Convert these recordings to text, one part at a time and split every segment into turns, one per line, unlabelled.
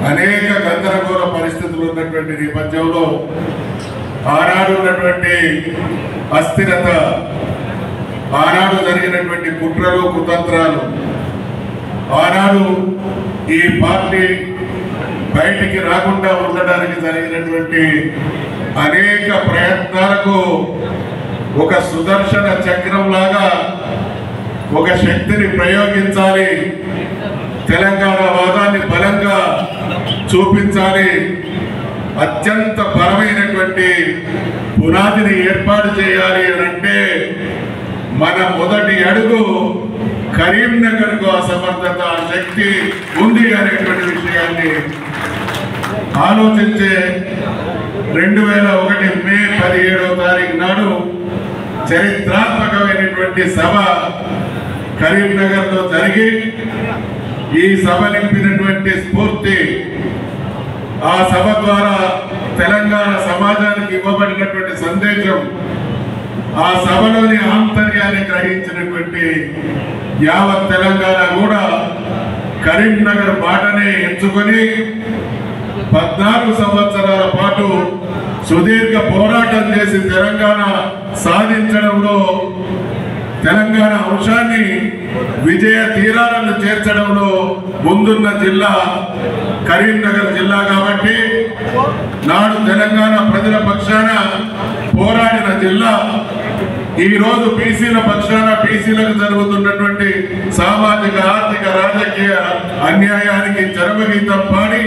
అనేక గందరగోళ పరిస్థితులు ఉన్నటువంటి నేపథ్యంలో ఆనాడు ఉన్నటువంటి అస్థిరత, ఆనాడు జరిగినటువంటి కుట్రలు కుతంత్రాలు, ఆనాడు ఈ పార్టీ బయటికి రాకుండా ఉండడానికి జరిగినటువంటి అనేక ప్రయత్నాలకు ఒక సుదర్శన చక్రంలాగా ఒక శక్తిని ప్రయోగించాలి, తెలంగాణ వాదాన్ని బలంగా చూపించాలి, అత్యంత బలమైనటువంటి పునాదిని ఏర్పాటు చేయాలి అని అంటే మన మొదటి అడుగు కరీంనగర్కు ఆ సమర్థత, ఆ శక్తి ఉంది అనేటువంటి విషయాన్ని ఆలోచించే 2001 మే 17వ తారీఖు నాడు చరిత్రాత్మకమైనటువంటి సభ కరీంనగర్లో జరిగి ఈ సభ నింపినటువంటి స్ఫూర్తి, ఆ సభ ద్వారా తెలంగాణ సమాజానికి ఇవ్వబడినటువంటి సందేశం, ఆ సభలోని ఆంతర్యాన్ని గ్రహించినటువంటి యావత్ తెలంగాణ కూడా కరీంనగర్ బాటనే ఎంచుకొని 14 సంవత్సరాల పాటు సుదీర్ఘ పోరాటం చేసి తెలంగాణ సాధించడంలో, తెలంగాణ అంశాన్ని విజయ తీరాలను చేర్చడంలో ముందున్న జిల్లా కరీంనగర్ జిల్లా కాబట్టి నాడు తెలంగాణ ప్రజల పక్షాన పోరాడిన జిల్లా ఈరోజు బీసీల పక్షాన బీసీలకు జరుగుతున్నటువంటి సామాజిక ఆర్థిక రాజకీయ అన్యాయానికి చరమగీతం పాడి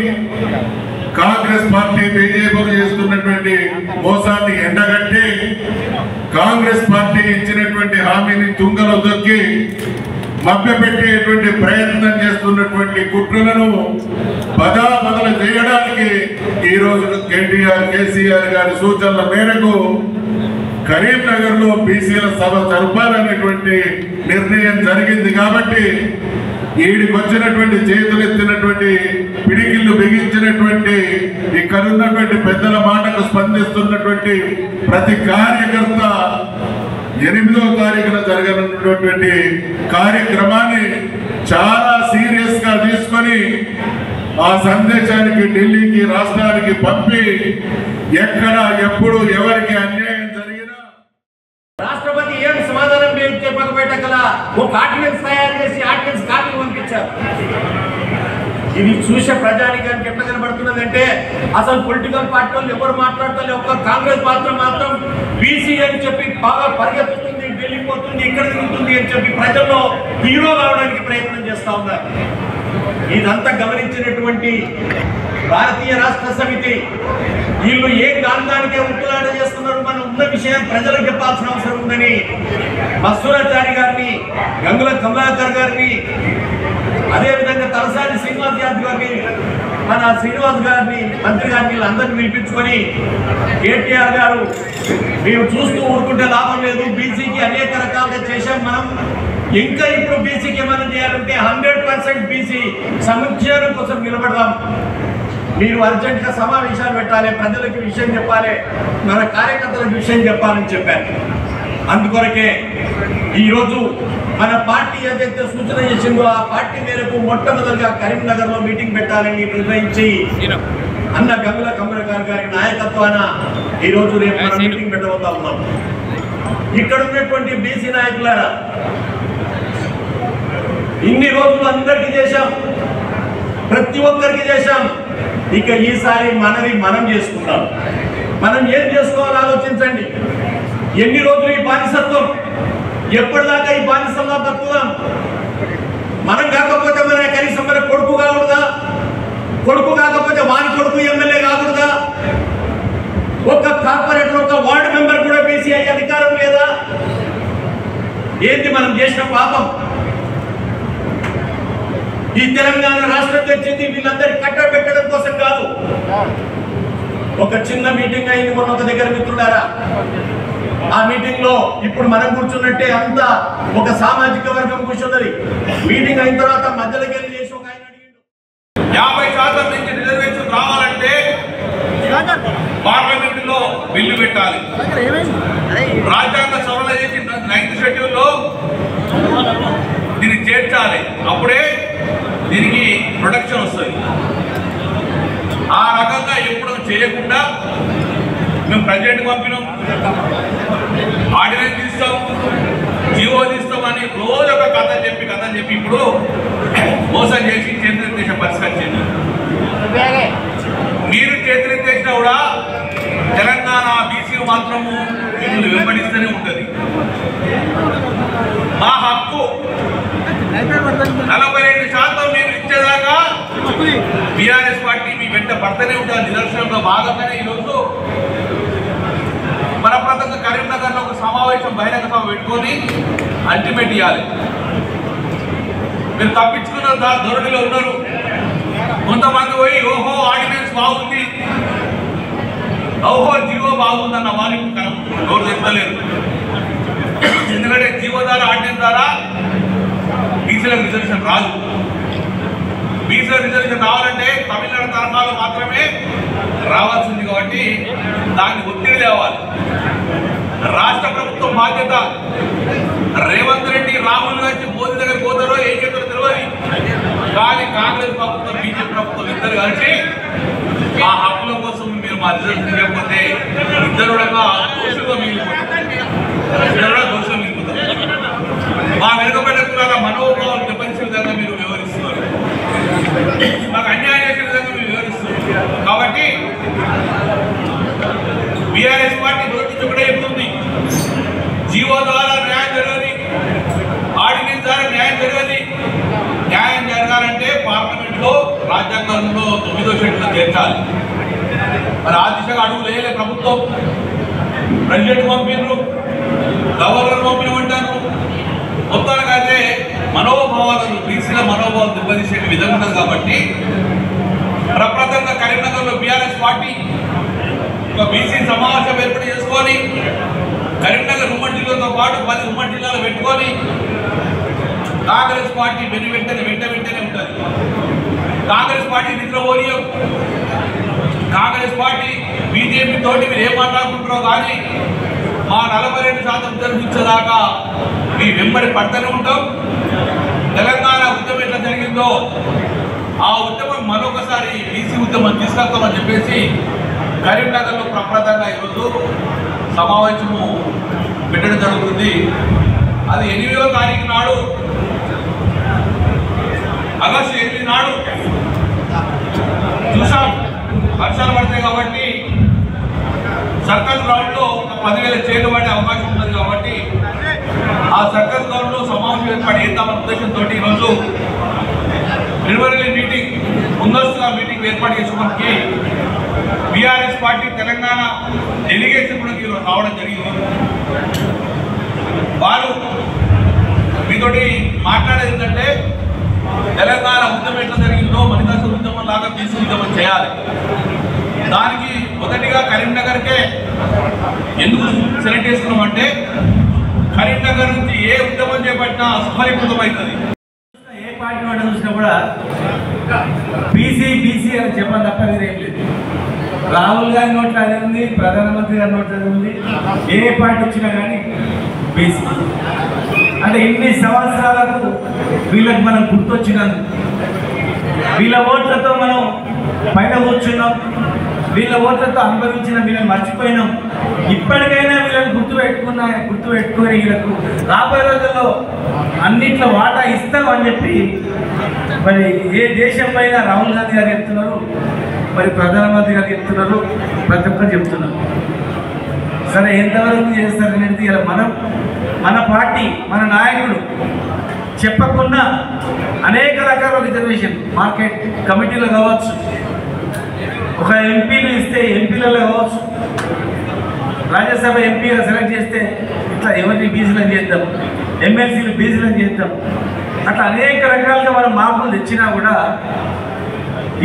కాంగ్రెస్ పార్టీ బీజేపీలు చేస్తున్నటువంటి మోసాన్ని ఎండగట్టి కాంగ్రెస్ పార్టీ ఇచ్చినటువంటి హామీని తుంగలో దొక్కి మభ్యపెట్టేటువంటి ప్రయత్నం చేస్తున్నటువంటి కుట్రలను బదాబదలు చేయడానికి ఈరోజు కేసీఆర్ గారి సూచనల మేరకు కరీంనగర్ లో బీసీల సభ జరపాలనేటువంటి నిర్ణయం జరిగింది. కాబట్టి ఈడికి వచ్చినటువంటి చేతులెత్తినటువంటి పిడికిళ్ళు బిగించినటువంటి ఇక్కడున్నటువంటి పెద్దల మాటకు స్పందిస్తున్నటువంటి ప్రతి కార్యకర్త 8వ తారీఖున జరగనున్నటువంటి కార్యక్రమాన్ని చాలా సీరియస్ గా తీసుకొని ఆ సందేశానికి ఢిల్లీకి రాష్ట్రానికి పంపి ఎక్కడ ఎప్పుడు ఎవరికి అన్యాయం జరిగినా
రాష్ట్రపతి ఏం సమాధానం చెప్పకపోయేటక్కడ ఒక ఆర్డినెన్స్ తయారు చేసి ఆర్డినెన్స్ కాపీ పంపించారు. ఇది చూసే ప్రజానికానికి ఎట్లా కనబడుతున్నదంటే అసలు పొలిటికల్ పార్టీ వాళ్ళు ఎవరు మాట్లాడతారు, ఒక్క కాంగ్రెస్ మాత్రం బీసీ అని చెప్పి బాగా పరిగెత్తుతుంది, ఢిల్లీ పోతుంది, ఇక్కడ తిరుగుతుంది అని చెప్పి ప్రజల్లో హీరో కావడానికి ప్రయత్నం చేస్తా ఉన్నారు. ఇదంతా గమనించినటువంటి భారతీయ రాష్ట్ర సమితి వీళ్ళు ఏం దానికే ఉట్టులాట చేస్తున్నారు, మనం ఉన్న విషయం ప్రజలకు చెప్పాల్సిన అవసరం ఉందని మస్తూరాచారి గారిని, గంగుల కమలాకర్ గారిని, అదేవిధంగా తలసాని శ్రీనివాస్ యాదవ్ గారిని, మన శ్రీనివాస్ గారిని, మంత్రి గారిని వీళ్ళందరినీ పిలిపించుకొని కేటీఆర్ గారు మేము చూస్తూ ఊరుకుంటే లాభం లేదు, బీసీకి అనేక రకాలుగా చేశాం, మనం ఇంకా ఇప్పుడు బీసీకి ఏమైనా చేయాలంటే 100% బీసీ సంక్షేమం కోసం నిలబడదాం, మీరు అర్జెంట్గా సమావేశాలు పెట్టాలి, ప్రజలకు విషయం చెప్పాలి, మన కార్యకర్తలకు విషయం చెప్పాలని చెప్పారు. అందుకొరకే ఈరోజు మన పార్టీ ఏదైతే సూచన చేసిందో ఆ పార్టీ మేరకు మొట్టమొదటిగా కరీంనగర్లో మీటింగ్ పెట్టాలని నిర్ణయించి అన్న గంగుల కమలాకర్ గారి నాయకత్వాన ఈరోజు రేపు మనం మీటింగ్ పెట్టబోతా ఉన్నాం. ఇక్కడ ఉన్నటువంటి బీసీ నాయకులారా, ఇన్ని రోజులు అందరికీ చేశాం, ప్రతి ఒక్కరికి చేశాం, ఇక ఈసారి మనది మనం చేసుకుంటాం. మనం ఏం చేసుకోవాలో ఆలోచించండి. ఎన్ని రోజులు ఈ బానిసత్వం, ఎప్పటిదాకా ఈ బానిసంలో బతుకుదాం? మనం కాకపోతే మన కనీసం మన కొడుకు కాకూడదా? కొడుకు కాకపోతే వాని కొడుకు ఎమ్మెల్యే కాకూడదా? ఒక్క కార్పొరేటర్, ఒక వార్డు మెంబర్ కూడా బీసీ అయ్యే అధికారం లేదా? ఏంటి మనం చేసిన పాపం? ఈ తెలంగాణ రాష్ట్రం తెచ్చింది వీళ్ళందరికీ కట్టబెట్టడం కోసం కాదు. ఒక చిన్న మీటింగ్ అయింది మొన్న ఒక దగ్గర, మిత్రులారా. ఆ మీటింగ్ లో ఇప్పుడు మనం కూర్చున్నట్టే అంతా ఒక సామాజిక వర్గం కూర్చున్నది. మీటింగ్ అయిన తర్వాత మధ్యలోకి వెళ్ళి చేసి ఒక ఆయన అడిగిండు,
50% నుంచి రిజర్వేషన్ రావాలంటే పార్లమెంట్ లో బిల్లు పెట్టాలి. రాజ్యాంగ సవరణ చేసి 9th షెడ్యూల్లో దీన్ని చేర్చాలి, అప్పుడే దీనికి ప్రొటెక్షన్ వస్తుంది. చేయకుండా మేము ప్రెసిడెంట్ పంపినాం, ఆర్డినెన్స్ తీస్తాం, జీవో తీస్తామని రోజు ఒక కథ చెప్పి ఇప్పుడు మోసం చేసి చేతులెత్తేసే పరిష్కరించింది. మీరు చేతులెత్తేసినా కూడా తెలంగాణ బీసీలు మాత్రము మిమ్మల్ని వెంబడిస్తూనే ఉంటుంది. మా హక్కు 42% మీరు ఇచ్చేదాకా బీఆర్ఎస్ పార్టీ మీ వెంట పడుతూనే ఉంటుంది. నిదర్శనంలో భాగంగానే ఈరోజు మనప్రదంగా కరీంనగర్లో ఒక సమావేశం బహిరంగ సభ పెట్టుకొని అల్టిమేట్ ఇవ్వాలి. మీరు తప్పించుకున్న ధోరణిలో ఉన్నారు. కొంతమంది పోయి ఓహో ఆర్డినెన్స్ బాగుంది, ఓహో జీవో బాగుందన్న వాళ్ళు ఎవరు చెప్తలేరు. ఎందుకంటే జీవో ద్వారా ఆర్డినెన్స్ ద్వారా బీసీలకు రిజర్వేషన్ రాదు. బీసీలకు రిజర్వేషన్ రావాలంటే తమిళనాడు తరహాలో మాత్రమే రావాల్సింది. కాబట్టి దాన్ని ఒత్తిడి తేవాలి. రాష్ట్ర ప్రభుత్వం బాధ్యత. రేవంత్ రెడ్డి రాహుల్ గాంధీ మోదీ దగ్గర పోతారో ఏం చేస్తారో తెలియదు. కానీ కాంగ్రెస్ ప్రభుత్వం బీజేపీ ప్రభుత్వం ఇద్దరు కలిసి ఆ హక్కుల కోసం మీరు మా రిజర్వేషన్ చేయకపోతే ఇద్దరు దోషులుగా మిగిలిపోతారు. మా వెనుకబడిన కులాల మనోభావాలు దెబ్బతీసే విధంగా మీరు వివరిస్తున్నారు. మాకు అన్యాయం చేసే విధంగా మీరు వివరిస్తున్నారు. కాబట్టి బీఆర్ఎస్ పార్టీ నోటీసు కూడా చెప్తుంది, జీవో ద్వారా న్యాయం జరగాలి, ఆర్డినెన్స్ ద్వారా న్యాయం జరగాలి. న్యాయం జరగాలంటే పార్లమెంట్లో రాజ్యాంగంలో 9వ షెడ్యూల్లో చేర్చాలి. మరి ఆ దిశగా అడుగులు వేయలే ప్రభుత్వం. ప్రెసిడెంట్ పంపినరు, గవర్నర్ పంపినమంటారు. మొత్తానికైతే మనోభావాలను బీసీల మనోభావాలు దెబ్బతీసే విధంగా ఉన్నది. కాబట్టి ప్రప్రదంగా కరీంనగర్లో బీఆర్ఎస్ పార్టీ ఒక బీసీ సమావేశం ఏర్పాటు చేసుకొని కరీంనగర్ ఉమ్మడి జిల్లాతో పాటు 10 ఉమ్మడి జిల్లాలు పెట్టుకొని కాంగ్రెస్ పార్టీ వెంటనే ఉంటుంది. కాంగ్రెస్ పార్టీ నిద్రపోనియం. కాంగ్రెస్ పార్టీ బీజేపీ తోటి మీరు ఏం మాట్లాడుకుంటారో కానీ మా 42% జరిపించేదాకా మీ వెంబడి పడుతూనే ఉంటాం. తెలంగాణ ఉద్యమం ఎట్లా జరిగిందో ఆ ఉద్యమం మరొకసారి బీసీ ఉద్యమం తీసుకొస్తామని చెప్పేసి కరీంనగర్లో ప్రప్రదంగా ఈరోజు సమావేశము పెట్టడం జరుగుతుంది. అది 8వ తారీఖు నాడు, ఆగస్టు 8 నాడు చూసాం. వర్షాలు పడతాయి కాబట్టి సర్కస్ గ్రౌండ్లో 10,000 చైర్లు పడే అవకాశం ఉంటుంది. కాబట్టి ఆ సర్కస్ గ్రౌండ్లో సమావేశం ఏర్పాటు చేద్దామన్న ఉద్దేశంతో ఈరోజు ప్రిలిమినరీ మీటింగ్, ముందస్తుగా మీటింగ్ ఏర్పాటు చేసుకోవడానికి బీఆర్ఎస్ పార్టీ తెలంగాణ డెలిగేషన్ కూడా ఈరోజు రావడం జరిగింది. వారు మీతోటి మాట్లాడేది ఏంటంటే తెలంగాణ ఉద్యమం ఎట్లా జరిగిందో మణిదశ ఉద్యమం లాగా బీసీ ఉద్యమం చేయాలి. దానికి మొదటిగా కరీంనగర్కే ఎందుకు సెలెక్ట్ చేసుకున్నామంటే కరీంనగర్ నుంచి ఏ ఉద్యమం చేపట్టినా అసఫలీకృతం అవుతుంది.
ఏ పార్టీ వాడు చూసినా కూడా బీసీ అని చెప్పని తప్ప ఏం లేదు. రాహుల్ గారి నోట్లో అదే ఉంది, ప్రధానమంత్రి గారి నోట్లో అదే ఉంది. ఏ పార్టీ వచ్చినా కానీ బీసీ అంటే ఇన్ని సంవత్సరాలకు వీళ్ళకి మనం గుర్తొచ్చినందుకు, వీళ్ళ ఓట్లతో మనం పైన కూర్చున్నాం, వీళ్ళ ఓట్లతో అనుభవించిన వీళ్ళని మర్చిపోయినాం. ఇప్పటికైనా వీళ్ళని గుర్తుపెట్టుకొని వీళ్ళకు రాబోయే రోజుల్లో అన్నిట్లో వాటా ఇస్తామని చెప్పి మరి ఏ దేశం పైన రాహుల్ గాంధీ గారు చెప్తున్నారు, మరి ప్రధానమంత్రి గారు చెప్తున్నారు, ప్రతి ఒక్కరు చెప్తున్నారు. సరే ఎంతవరకు చేస్తారనేది ఇలా మన పార్టీ, మన నాయకుడు చెప్పకుండా అనేక రకాల రిజర్వేషన్ మార్కెట్ కమిటీలో కావచ్చు, ఒక ఎంపీలు ఇస్తే ఎంపీలలో కావచ్చు, రాజ్యసభ ఎంపీగా సెలెక్ట్ చేస్తే ఇట్లా ఎవరిని బీసీలను చేద్దాం, ఎమ్మెల్సీలు బీసీలను చేద్దాం, అట్లా అనేక రకాలుగా మనం మార్పులు తెచ్చినా కూడా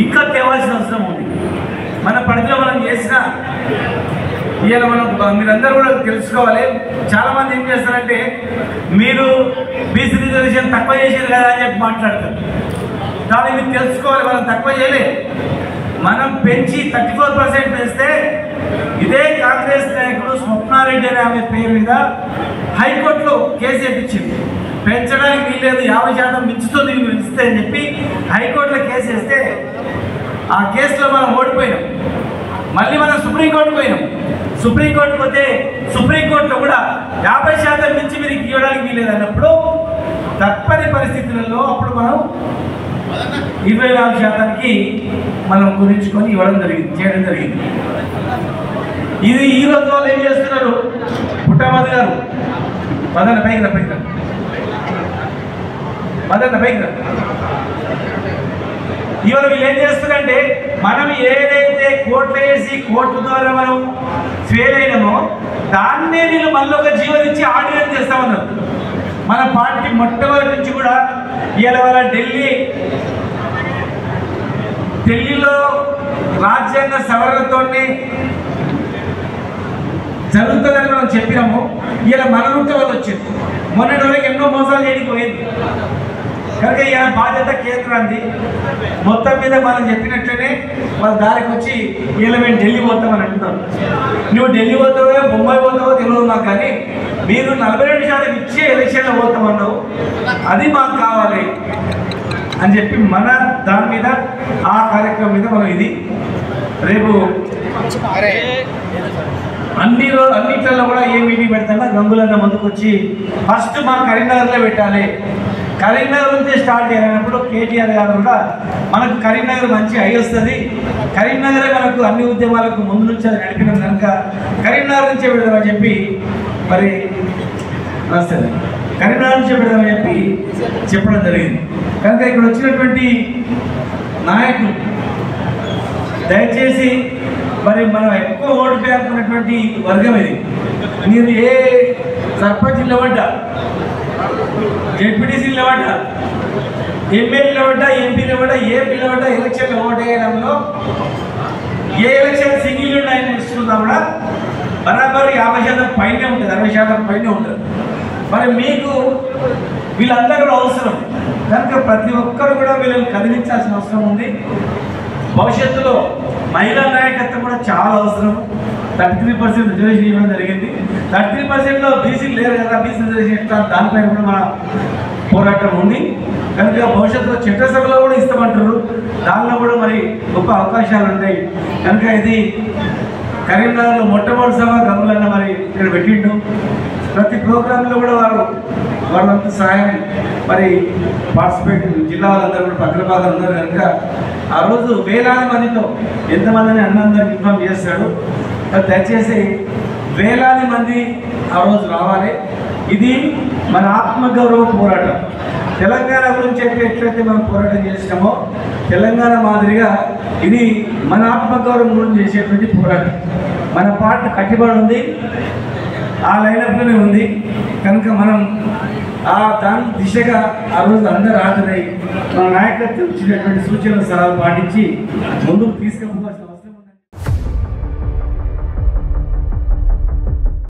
ఇంకా తేవాల్సిన అవసరం ఉంది. మన పరిధిలో మనం చేసిన ఇవాళ మీరందరూ కూడా తెలుసుకోవాలి. చాలామంది ఏం చేస్తారంటే మీరు బీసీ రిజర్వేషన్ తక్కువ చేసారు కదా అని చెప్పి మాట్లాడతారు. కానీ మీరు తెలుసుకోవాలి, మనం తక్కువ చేయలే. మనం పెంచి 34% పెంచితే ఇదే కాంగ్రెస్ నాయకుడు స్వప్నారెడ్డి అనే ఆమె పేరు మీద హైకోర్టులో కేసు వేయించింది. పెంచడానికి వీల్లేదు, 50% మించుతుంది పెంచితే అని చెప్పి హైకోర్టులో కేసు వేస్తే ఆ కేసులో మనం ఓడిపోయినాం. మళ్ళీ మనం సుప్రీంకోర్టుకు పోయినాం. సుప్రీంకోర్టుకు పోతే సుప్రీంకోర్టులో కూడా 50% మించి మీరు ఇవ్వడానికి వీలేదు అన్నప్పుడు తప్పని పరిస్థితులలో అప్పుడు మనం 24% మనం కుదించుకొని ఇవ్వడం జరిగింది, చేయడం జరిగింది. ఇది ఈ రోజు వాళ్ళు ఏం చేస్తున్నారు? పుట్టమది గారు మదన్న పైకి ఇవాళ వీళ్ళు ఏం చేస్తున్నారంటే మనం ఏదైతే కోర్టులో వేసి కోర్టు ద్వారా మనం ఫెయిల్ అయినామో దాన్నే వీళ్ళు మళ్ళీ ఒక జీవనిచ్చి ఆర్డినెన్స్ చేస్తామన్నారు. మన పార్టీ మొట్టమొదటి నుంచి కూడా ఇవాళ ఢిల్లీలో రాజ్యాంగ సవరణతోనే జరుగుతుందని మనం చెప్పినాము. ఇలా మన రూట్ వాళ్ళు వచ్చింది. మొన్నటి వరకు ఎన్నో మోసాలు చేయడానికి పోయింది కనుక ఇలా బాధ్యత కేంద్రాన్ని మొత్తం మీద మనం చెప్పినట్లనే వాళ్ళ దారికి వచ్చి ఇలా మేము ఢిల్లీ పోతామని అంటున్నాం. నువ్వు ఢిల్లీ పోతావో బొంబాయి పోతావో తెలియదు నాకు, కానీ మీరు 42% ఇచ్చే ఎలక్షన్లో పోతామన్నావు, అది మాకు కావాలి అని చెప్పి మన దాని మీద ఆ కార్యక్రమం మీద మనం ఇది రేపు అన్నిట్లలో కూడా ఏ మీటింగ్ పెడతామో గంగులన్న ముందుకు వచ్చి ఫస్ట్ మా కరీంనగర్లో పెట్టాలి, కరీంనగర్ నుంచి స్టార్ట్ చేయాలన్నప్పుడు కేటీఆర్ గారు కూడా మనకు కరీంనగర్ మంచి అయి వస్తుంది, కరీంనగరే మనకు అన్ని ఉద్యమాలకు ముందు నుంచి అది నడిపినాం కనుక కరీంనగర్ నుంచే పెడదామని చెప్పి మరి వస్తుంది కరీంనగర్ నుంచే పెడదామని చెప్పి చెప్పడం జరిగింది. కనుక ఇక్కడ వచ్చినటువంటి నాయకులు దయచేసి మరి మనం ఎక్కువ ఓటు పేర్కొన్నటువంటి వర్గం ఇది. మీరు ఏ సర్పంచ్ నిలబడ్డా, జెడ్పీటీసీ నిలబడ్డా, ఎమ్మెల్యే నిలబడ్డా, ఎంపీ నిలబడ్డా, ఏ నిలబడ్డా ఎలక్షన్లో ఓటు వేయడంలో ఏ ఎలక్షన్ సింగిల్ ఉన్నాయని ఇస్తున్నా కూడా బరాబర్ 50% పైనే ఉంటుంది, 60% పైనే ఉంటుంది. మరి మీకు వీళ్ళందరూ కూడా అవసరం కనుక ప్రతి ఒక్కరు కూడా వీళ్ళని కదిలించాల్సిన అవసరం ఉంది. భవిష్యత్తులో మహిళా నాయకత్వం కూడా చాలా అవసరం. 33% రిజర్వేషన్ ఇవ్వడం జరిగింది. 33%లో బీసీలు లేరు కదా, బీసీ రిజర్వేషన్ ఎట్లా దానిపైన కూడా మన పోరాటం ఉంది. కనుక భవిష్యత్తులో చట్టసభలో కూడా ఇస్తామంటారు, దానిలో కూడా మరి గొప్ప అవకాశాలు ఉంటాయి. కనుక ఇది కరీంనగర్లో మొట్టమొదటి సభ గంగులన్న మరి ఇక్కడ పెట్టిండు. ప్రతి ప్రోగ్రాంలో కూడా వాళ్ళంతా సహాయం మరి పార్టిసిపేట్ జిల్లా వాళ్ళందరూ కూడా పత్రపాలు అందరూ కనుక ఆ రోజు వేలాది మందితో ఎంతమందిని అన్నందరికి ఇన్ఫార్మ్ చేస్తాడు. దయచేసి వేలాది మంది ఆ రోజు రావాలి. ఇది మన ఆత్మగౌరవ పోరాటం. తెలంగాణ గురించి అయితే ఎట్లయితే మనం పోరాటం చేసినామో తెలంగాణ మాదిరిగా ఇది మన ఆత్మగౌరవం గురించి చేసేటువంటి పోరాటం. మన పార్టీ కట్టుబడి ఉంది, ఆ లైనప్లోనే ఉంది. కనుక మనం దాని దిశగా ఆ రోజు అందరూ హాజరై మన నాయకత్వం ఇచ్చినటువంటి సూచనలు సలహాలు పాటించి ముందుకు తీసుకెళ్ళవలసిన